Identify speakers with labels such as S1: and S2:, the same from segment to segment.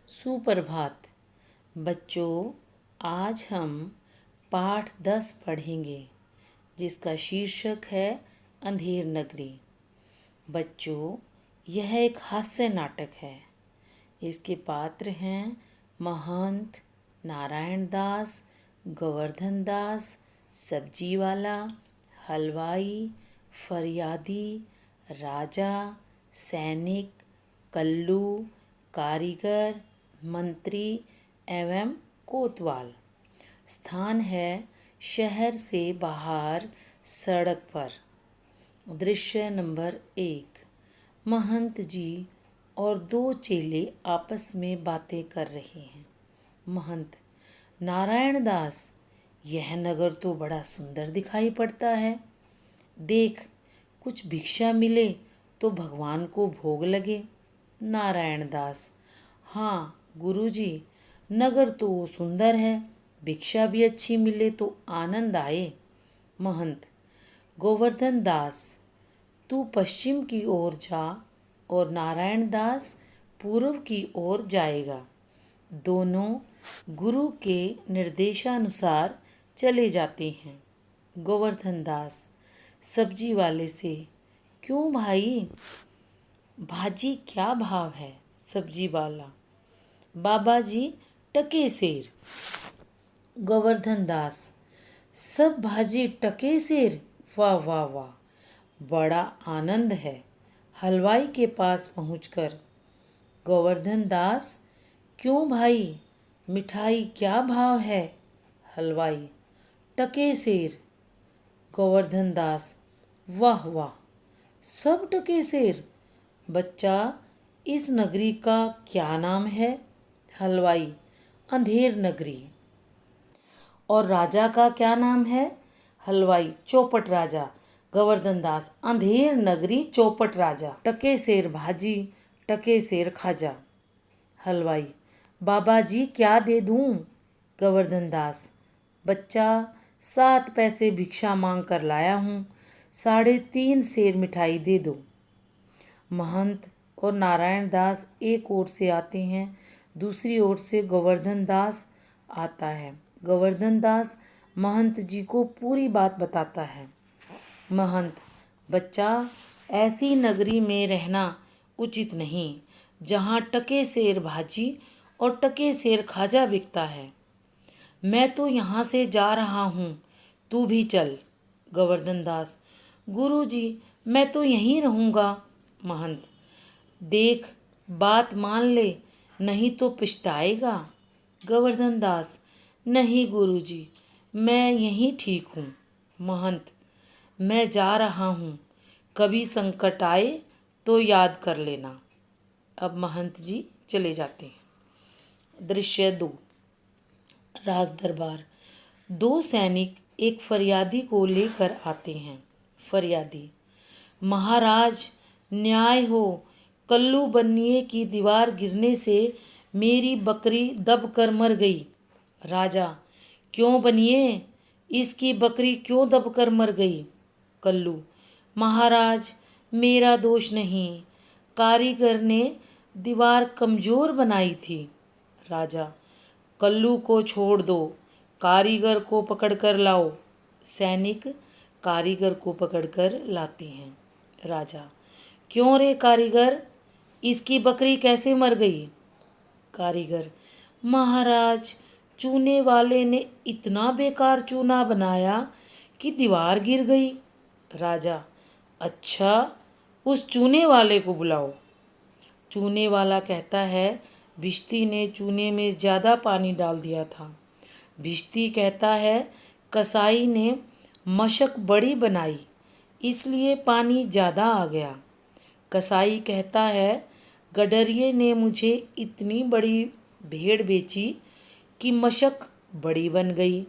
S1: सुप्रभात बच्चों। आज हम पाठ 10 पढ़ेंगे जिसका शीर्षक है अंधेर नगरी। बच्चों, यह एक हास्य नाटक है। इसके पात्र हैं महंत, नारायण दास, गोवर्धन दास, सब्जी वाला, हलवाई, फरियादी, राजा, सैनिक, कल्लू, कारीगर, मंत्री एवं कोतवाल। स्थान है शहर से बाहर सड़क पर। दृश्य नंबर 1। महंत जी और 2 चेले आपस में बातें कर रहे हैं। महंत: नारायण दास, यह नगर तो बड़ा सुंदर दिखाई पड़ता है। देख, कुछ भिक्षा मिले तो भगवान को भोग लगे। नारायण दास: हाँ गुरुजी, नगर तो सुंदर है, भिक्षा भी अच्छी मिले तो आनंद आए। महंत: गोवर्धन दास, तू पश्चिम की ओर जा और नारायण दास पूर्व की ओर जाएगा। दोनों गुरु के निर्देशानुसार चले जाते हैं। गोवर्धन दास सब्जी वाले से: क्यों भाई, भाजी क्या भाव है? सब्जी वाला: बाबा जी, टके सेर। गोवर्धन दास: सब भाजी टके सेर? वाह वाह वाह, बड़ा आनंद है। हलवाई के पास पहुंचकर: गोवर्धन दास, क्यों भाई, मिठाई क्या भाव है? हलवाई: टके सेर। गोवर्धन दास: वाह वाह, सब टके सेर। बच्चा, इस नगरी का क्या नाम है? हलवाई: अंधेर नगरी। और राजा का क्या नाम है? हलवाई: चौपट राजा। गोवर्धन दास: अंधेर नगरी चौपट राजा। टके सेर भाजी, टके सेर खाजा। हलवाई: बाबा जी क्या दे दूं? गोवर्धन दास: बच्चा, 7 पैसे भिक्षा मांग कर लाया हूँ, 3.5 सेर मिठाई दे दो। महंत और नारायण दास एक ओर से आते हैं, दूसरी ओर से गोवर्धन दास आता है। गोवर्धन दास महंत जी को पूरी बात बताता है। महंत: बच्चा, ऐसी नगरी में रहना उचित नहीं जहाँ टके सेर भाजी और टके सेर खाजा बिकता है। मैं तो यहाँ से जा रहा हूँ, तू भी चल। गोवर्धन दास: गुरुजी, मैं तो यहीं रहूँगा। महंत: देख, बात मान ले, नहीं तो पछताएगा। गोवर्धन दास: नहीं गुरुजी, मैं यहीं ठीक हूँ। महंत: मैं जा रहा हूँ, कभी संकट आए तो याद कर लेना। अब महंत जी चले जाते हैं। दृश्य 2। राज दरबार। 2 सैनिक एक फरियादी को लेकर आते हैं। फरियादी: महाराज, न्याय हो, कल्लू बन्निये की दीवार गिरने से मेरी बकरी दब कर मर गई। राजा: क्यों बनिए, इसकी बकरी क्यों दब कर मर गई? कल्लू: महाराज, मेरा दोष नहीं, कारीगर ने दीवार कमजोर बनाई थी। राजा: कल्लू को छोड़ दो, कारीगर को पकड़कर लाओ। सैनिक कारीगर को पकड़कर लाते हैं। राजा: क्यों रे कारीगर, इसकी बकरी कैसे मर गई? कारीगर: महाराज, चूने वाले ने इतना बेकार चूना बनाया कि दीवार गिर गई। राजा: अच्छा, उस चूने वाले को बुलाओ। चूने वाला कहता है, भिश्ती ने चूने में ज़्यादा पानी डाल दिया था। भिश्ती कहता है, कसाई ने मशक बड़ी बनाई, इसलिए पानी ज़्यादा आ गया। कसाई कहता है, गडरिये ने मुझे इतनी बड़ी भेड़ बेची कि मशक बड़ी बन गई।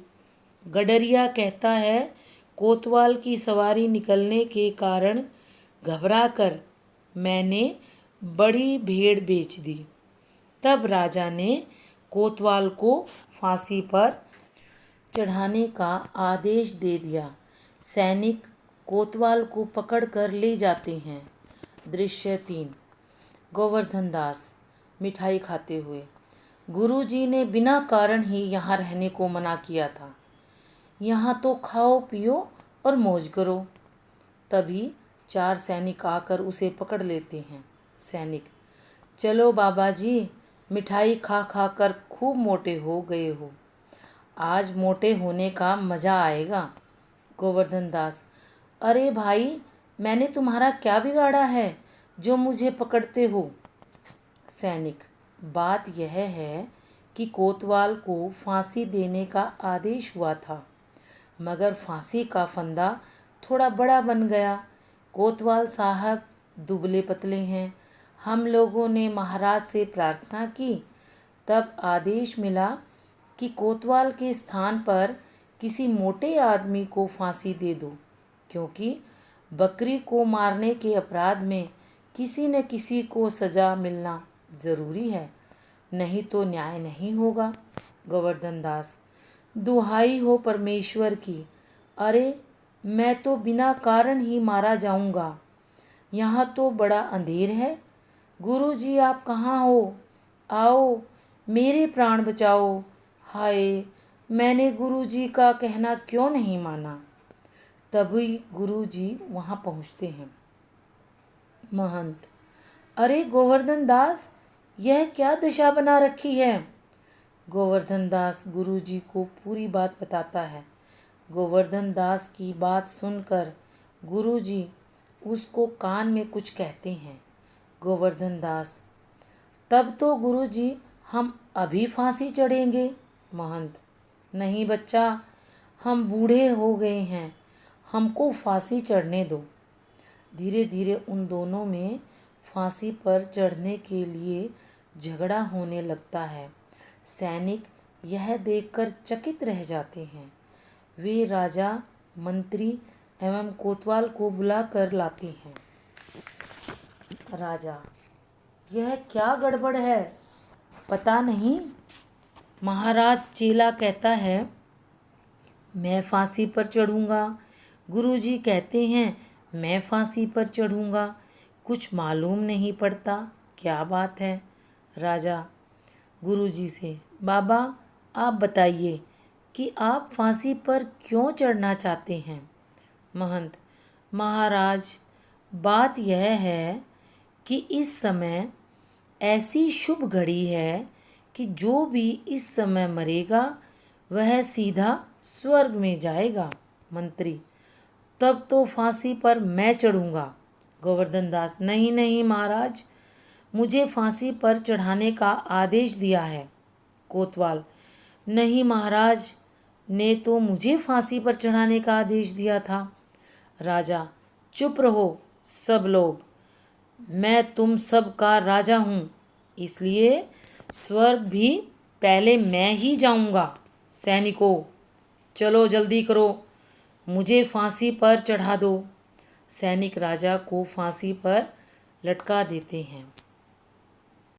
S1: गडरिया कहता है, कोतवाल की सवारी निकलने के कारण घबराकर मैंने बड़ी भेड़ बेच दी। तब राजा ने कोतवाल को फांसी पर चढ़ाने का आदेश दे दिया। सैनिक कोतवाल को पकड़कर ले जाते हैं। दृश्य 3। गोवर्धन दास मिठाई खाते हुए: गुरुजी ने बिना कारण ही यहाँ रहने को मना किया था। यहाँ तो खाओ पियो और मौज करो। तभी 4 सैनिक आकर उसे पकड़ लेते हैं। सैनिक: चलो बाबा जी, मिठाई खा खा कर खूब मोटे हो गए हो, आज मोटे होने का मज़ा आएगा। गोवर्धन दास: अरे भाई, मैंने तुम्हारा क्या बिगाड़ा है जो मुझे पकड़ते हो। सैनिक: बात यह है कि कोतवाल को फांसी देने का आदेश हुआ था, मगर फांसी का फंदा थोड़ा बड़ा बन गया। कोतवाल साहब दुबले पतले हैं। हम लोगों ने महाराज से प्रार्थना की, तब आदेश मिला कि कोतवाल के स्थान पर किसी मोटे आदमी को फांसी दे दो, क्योंकि बकरी को मारने के अपराध में किसी न किसी को सज़ा मिलना ज़रूरी है, नहीं तो न्याय नहीं होगा। गोवर्धन दास: दुहाई हो परमेश्वर की, अरे मैं तो बिना कारण ही मारा जाऊंगा। यहाँ तो बड़ा अंधेर है। गुरुजी आप कहाँ हो? आओ, मेरे प्राण बचाओ। हाय, मैंने गुरुजी का कहना क्यों नहीं माना। तभी गुरुजी वहाँ पहुँचते हैं। महंत: अरे गोवर्धन दास, यह क्या दशा बना रखी है। गोवर्धन दास गुरुजी को पूरी बात बताता है। गोवर्धन दास की बात सुनकर गुरुजी उसको कान में कुछ कहते हैं। गोवर्धन दास: तब तो गुरुजी हम अभी फांसी चढ़ेंगे। महंत: नहीं बच्चा, हम बूढ़े हो गए हैं, हमको फांसी चढ़ने दो। धीरे धीरे उन दोनों में फांसी पर चढ़ने के लिए झगड़ा होने लगता है। सैनिक यह देखकर चकित रह जाते हैं। वे राजा, मंत्री एवं कोतवाल को बुलाकर लाते हैं। राजा: यह क्या गड़बड़ है, पता नहीं। महाराज चेला कहता है मैं फांसी पर चढ़ूँगा, गुरुजी कहते हैं मैं फांसी पर चढ़ूँगा, कुछ मालूम नहीं पड़ता क्या बात है। राजा गुरुजी से: बाबा आप बताइए कि आप फांसी पर क्यों चढ़ना चाहते हैं। महंत: महाराज, बात यह है कि इस समय ऐसी शुभ घड़ी है कि जो भी इस समय मरेगा वह सीधा स्वर्ग में जाएगा। मंत्री: तब तो फांसी पर मैं चढ़ूँगा। गोवर्धन दास: नहीं नहीं महाराज, मुझे फांसी पर चढ़ाने का आदेश दिया है। कोतवाल: नहीं, महाराज ने तो मुझे फांसी पर चढ़ाने का आदेश दिया था। राजा: चुप रहो सब लोग, मैं तुम सब का राजा हूँ, इसलिए स्वर्ग भी पहले मैं ही जाऊँगा। सैनिकों, चलो जल्दी करो, मुझे फांसी पर चढ़ा दो। सैनिक राजा को फांसी पर लटका देते हैं।